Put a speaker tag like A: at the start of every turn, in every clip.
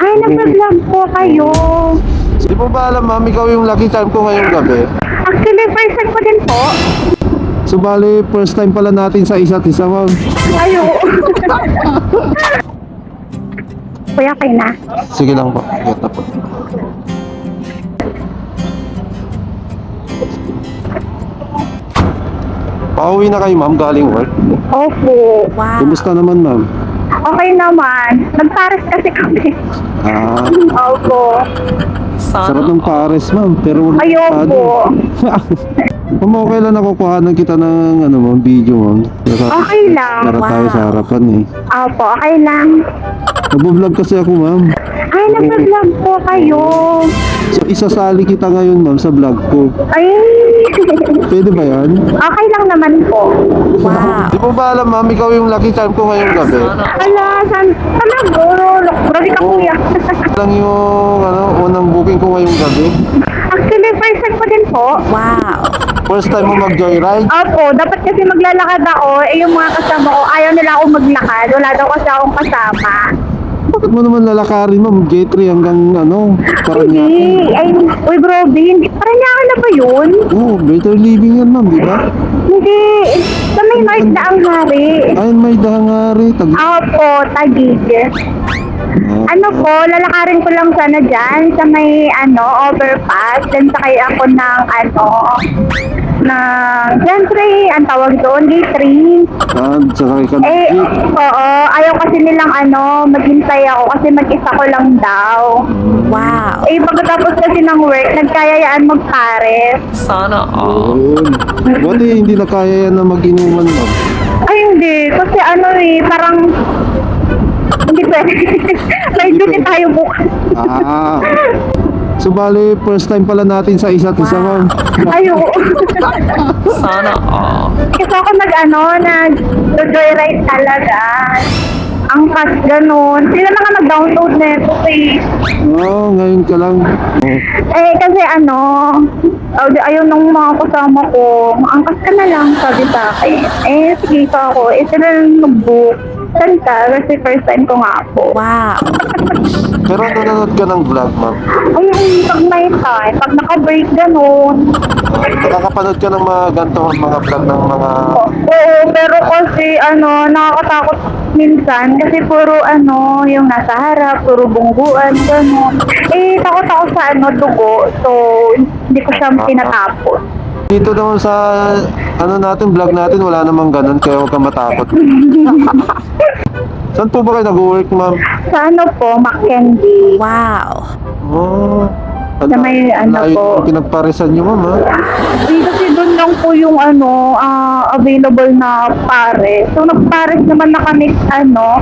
A: Ay, nag-vlog po kayo.
B: Di mo ba alam, ma'am, ikaw yung lucky time ko ngayong gabi?
A: Actually, first time ko din po.
B: So, bali, first time pala natin sa isa't isa, ma'am.
A: Ayo. Kuya, kayo na.
B: Sige lang po. Get na po. Pauwi na kayo, ma'am, galing work.
A: Opo.
B: Kumusta naman, ma'am?
A: Okay naman. Nag-Paris kasi kami.
B: Ah,
A: Opo.
B: sarap ng pares, ma'am. Pero wala
A: Ayoko.
B: Ma'am, okay lang nakukuhanan kita ng ano, ma'am, video, ma'am.
A: Okay lang.
B: Para tayo sa harapan eh.
A: Opo, okay lang.
B: Nag-vlog kasi ako, ma'am.
A: Ay, nag-vlog po kayo.
B: So, isasali kita ngayon, ma'am, sa vlog ko.
A: Ay.
B: Pwede ba yan?
A: Okay lang naman po.
B: Di mo ba alam, ma'am, ikaw yung lucky time ko ngayong gabi?
A: Ala, talaga. Grabe ka kuya.
B: Lang yung unang booking ko ngayong gabi.
A: Actually, first time ko din po.
B: First time mo mag-joyride?
A: Opo, dapat kasi maglalakad ako. Eh, yung mga kasama ko, ayaw nila akong maglakad. Wala daw kasi akong kasama.
B: Bakit mo naman lalakarin, ma'am? J3 hanggang Paranaque.
A: Hindi. Ay, uy, grabe. Hindi. Paranaque na ba yun?
B: Oh, better living yan, ma'am, di ba?
A: Hindi. Sa may North na ang hari.
B: Ayun, may dahangari.
A: Opo, Taguig. Ano po, lalakarin ko lang sana dyan sa may overpass. Then sakay ako ng siyempre, ang tawag doon, Gate 3.
B: Sakay ka ng
A: Eh,
B: jeep.
A: oo, ayaw kasi nilang maghintay ako kasi mag-isa ko lang daw. Eh, pagkatapos kasi ng work, nagkayayaan mag-Paris.
B: Yun. Buti hindi na kaya yan na mag-inuman, ma'am.
A: Ay, hindi. Kasi parang, hindi pwede. May duty tayo bukas.
B: Ah. So, bali, first time pala natin sa isa't isa, ma'am.
A: Ayo. Kasi ako nag-joyride talaga. Ang kas ganun. Sila na nga nag-download na ito eh.
B: Oh, ngayon ka lang. Oh.
A: Eh, kasi ayaw nung mga kasama ko, angkas ka na lang, sabi sa akin. Eh, sige ka ako. Eh, sila lang nag-book. Saan ka? Kasi first time ko nga po.
B: Pero nanonood ka ng vlog, ma'am.
A: Ay, pag may time, pag naka-break ganun.
B: Nakakapanood ka ng mga ganitong mga vlog ng mga...
A: Oo, pero kasi nakakatakot minsan kasi puro yung nasa harap, puro bungguan, gano'n. Eh, takot ako sa dugo, so hindi ko siya tinatapos.
B: Dito naman sa vlog natin, wala namang ganun, kaya huwag kang matakot. Saan po ba kayo nag-work, ma'am?
A: Sa po, Mackenzie.
B: Oh,
A: Sa may po.
B: Pinagparisan nyo, ma'am, ha?
A: Kasi doon lang po yung available na pare. So, nagpares naman na kami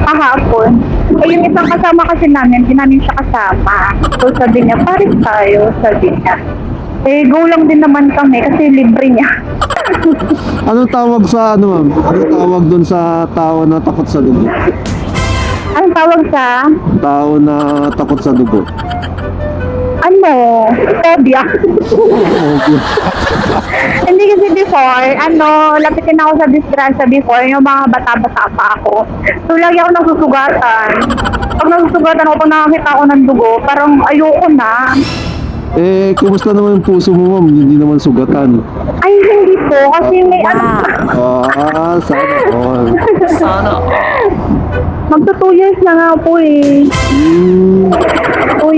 A: kahapon. Eh, yung isang kasama kasi namin, hindi namin siya kasama. So, sabi niya, pares tayo, sabi niya. Eh, go lang din naman kami kasi libre niya.
B: Anong tawag sa ma'am? Anong tawag doon sa tao na takot sa dugo?
A: Anong tawag sa?
B: Tao na takot sa dugo.
A: Phobia. Hindi kasi before, lapitin ako sa disgrasya before, yung mga bata-bata pa ako. So, lagi ako nasusugatan. Pag nasusugatan ako, pag nakakita ako ng dugo, parang ayoko na.
B: Eh, kumusta naman yung puso mo, ma'am? Hindi naman sugatan.
A: Ay, hindi po, kasi may
B: Sana all.
A: Magto 2 years na nga po eh. 2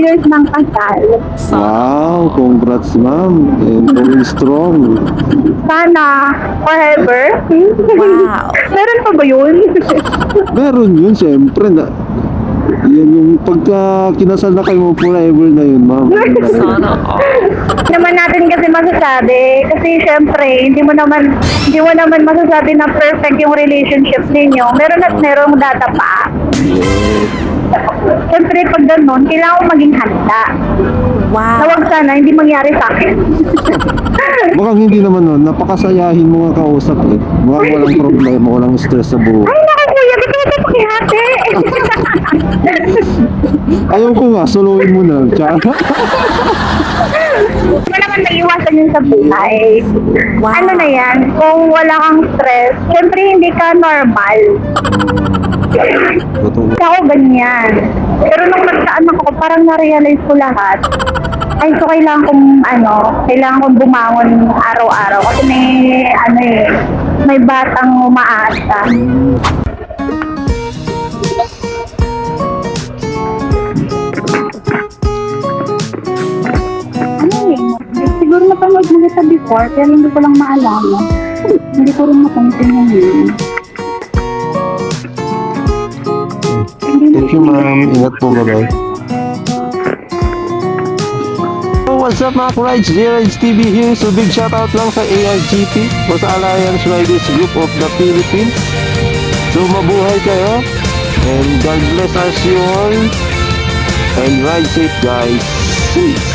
A: years ng kasal.
B: Wow, congrats, ma'am. And going strong.
A: Sana, forever. Meron pa ba yun?
B: Meron yun, syempre. Yan yung pagka kinasal na kayo, forever na yun, ma'am.
A: Naman natin kasi masasabi kasi syempre hindi mo naman masasabi na perfect yung relationship ninyo. Meron at merong data pa. Syempre pag ganun, kailangan ko maging handa. Nawag sana hindi mangyari sa akin.
B: Mukhang hindi naman nun. Napakasayahin mo nga kausap eh. Mukhang walang problema, walang stress sa buhay.
A: Ay naku kuya, gusto mo tayo pakihati.
B: Ayaw ko nga, suluhin mo na. Tsaka.
A: Hindi mo naman naiwasan yun sa buhay. Ano na yan, kung wala kang stress, syempre hindi ka normal.
B: Totoo.
A: Kasi ako ganyan. Pero nung nagkaan ako ko, parang na-realize ko lahat. Ay, so kailangan kong bumangon araw-araw kasi may batang umaasa. Siguro napanood mo kita before, pero hindi ko lang maalala. Hindi ko rin mapansin yun.
B: Thank you, ma'am. Ingat po, bye-bye. So, what's up mga ka-rides? J-Rides TV here. So, big shoutout lang sa ARGP o sa Alliance Riders Group of the Philippines. So, mabuhay kayo. And God bless us you all. And ride safe, guys. Peace.